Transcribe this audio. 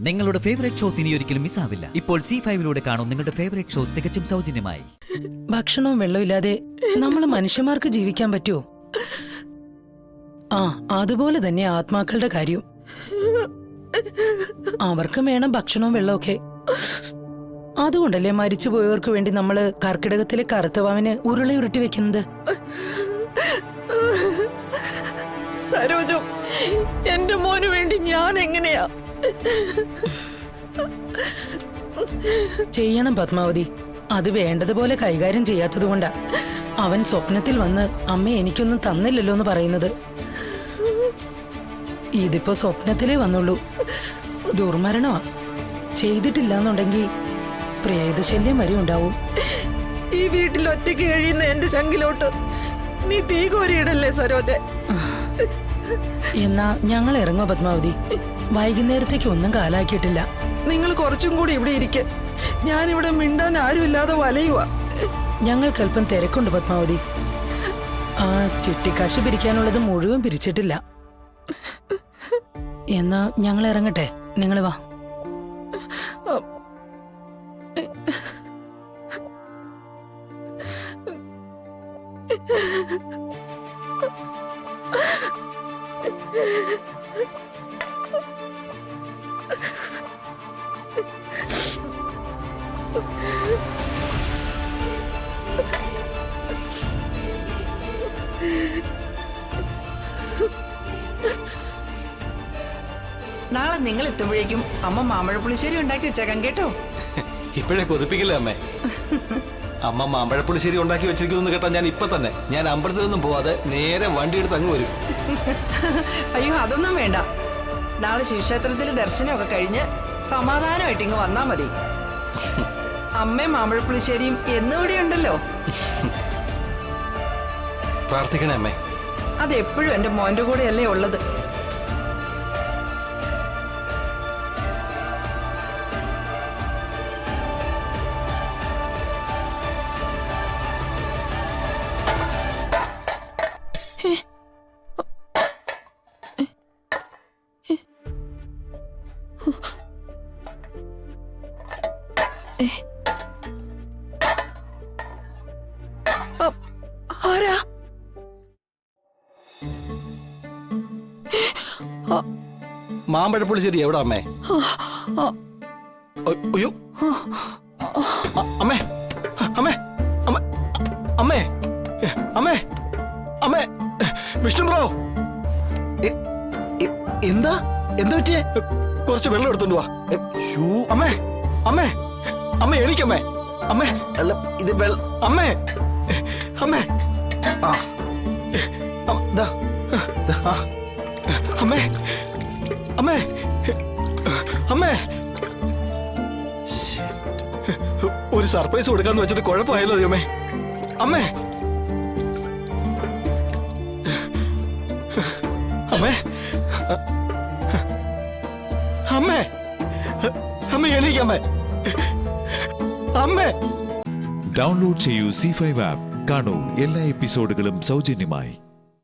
നിങ്ങളുടെ favourite shows ഇനി ഒരിക്കലും മിസ്സാവില്ല. ഇപ്പോൾ C5 കാണും നിങ്ങളുടെ ഫേവറേറ്റ് ഷോ തികച്ചും സൗജന്യമായി. ഭക്ഷണവും വെള്ളവും ഇല്ലാതെ നമ്മൾ മനുഷ്യന്മാർക്ക് ജീവിക്കാൻ പറ്റുമോ? അതുപോലെ തന്നെ ആത്മാക്കളുടെ കാര്യം. അവർക്കും വേണം ഭക്ഷണവും വെള്ളമൊക്കെ. അതുകൊണ്ടല്ലേ മരിച്ചുപോയവർക്ക് വേണ്ടി നമ്മള് കർക്കിടകത്തിലെ കറുത്തവാവിന് ഉരുളി ഉരുട്ടി വെക്കുന്നത്. സരോജം, എന്റെ മോന് വേണ്ടി ഞാൻ എങ്ങനെയാ ചെയ്യണം പത്മാവതി. അത് വേണ്ടതുപോലെ കൈകാര്യം ചെയ്യാത്തതുകൊണ്ടാ അവൻ സ്വപ്നത്തിൽ വന്ന് അമ്മ എനിക്കൊന്നും തന്നില്ലല്ലോ എന്ന് പറയുന്നത്. ഇതിപ്പോ സ്വപ്നത്തിലേ വന്നുള്ളൂ. ദുർമരണമാ. ചെയ്തിട്ടില്ലെന്നുണ്ടെങ്കിൽ പ്രേതശല്യം വരെ ഉണ്ടാവും. ഈ വീട്ടിൽ ഒറ്റയ്ക്ക് കഴിയുന്ന എന്റെ ചങ്കിലോട്ട് നീ തീ കോരിയിടല്ലേ സരോജ. എന്നാ ഞങ്ങൾ ഇറങ്ങോ പത്മാവതി. വൈകുന്നേരത്തേക്ക് ഒന്നും കാലാക്കിയിട്ടില്ല. നിങ്ങൾ കുറച്ചും കൂടി ഇവിടെ ഇരിക്കെ. ഞാനിവിടെ മിണ്ടാൻ ആരുമില്ലാതെ വലയുക. ഞങ്ങൾക്കല്പം തിരക്കുണ്ട് പത്മാവതി. ചിട്ടിക്കാശ് പിരിക്കാനുള്ളത് മുഴുവൻ പിരിച്ചിട്ടില്ല. എന്നാ ഞങ്ങൾ ഇറങ്ങട്ടെ, നിങ്ങൾ വാ. നാളെ നിങ്ങൾ എത്തുമ്പോഴേക്കും അമ്മ മാമ്പഴപ്പുളിശ്ശേരി ഉണ്ടാക്കി വെച്ചേക്കാം കേട്ടോ. ഇപ്പോഴേ കൊതിപ്പിക്കില്ലേ അമ്മേ? അമ്മ മാമ്പഴപ്പുളിശ്ശേരി ഉണ്ടാക്കി വെച്ചിരിക്കുന്നു കേട്ടാ ഞാൻ അമ്പലത്തിൽ നിന്നും പോവാതെ നേരെ വണ്ടി എടുത്ത് അങ്ങ് വരും. അയ്യോ, അതൊന്നും വേണ്ട. നാളെ ശിവക്ഷേത്രത്തിലെ ദർശനമൊക്കെ കഴിഞ്ഞ് സമാധാനമായിട്ട് ഇങ്ങ് വന്നാ മതി. അമ്മയും മാമ്പഴപ്പുളിശ്ശേരിയും എന്നിവിടെ ഉണ്ടല്ലോ. പ്രാർത്ഥിക്കണേ അമ്മേ. അതെപ്പോഴും എന്റെ മോന്റെ കൂടെയല്ലേ ഉള്ളത്. ആരാ? മാമ്പഴപ്പുളിശ്ശേരി എവിടെ അമ്മേ? അയ്യോ അമ്മേ, അമ്മേ, അമ്മേ, അമ്മേ, അമ്മേ, വിഷ്ണു ബ്രോ, എന്താ എന്താ പറ്റിയേ? കുറച്ച് വെള്ളം എടുത്തോണ്ട് വാ. അമ്മേ, അമ്മേ, അമ്മേ, എണീക്കമ്മേ. അമ്മേ, അല്ല ഇത് അമ്മേ, അമ്മേ, അമ്മേ, അമ്മേ, അമ്മേ. ഒരു സർപ്രൈസ് കൊടുക്കാന്ന് വെച്ചത് കുഴപ്പമായല്ലോ അമ്മേ. അമ്മേ, അമ്മേ, അമ്മേ, അമ്മേ, എണീക്കമ്മേ. അമ്മേ. ഡൗൺലോഡ് ചെയ്യൂ C5 ആപ്പ്. കാണൂ എല്ലാ എപ്പിസോഡുകളും സൗജന്യമായി.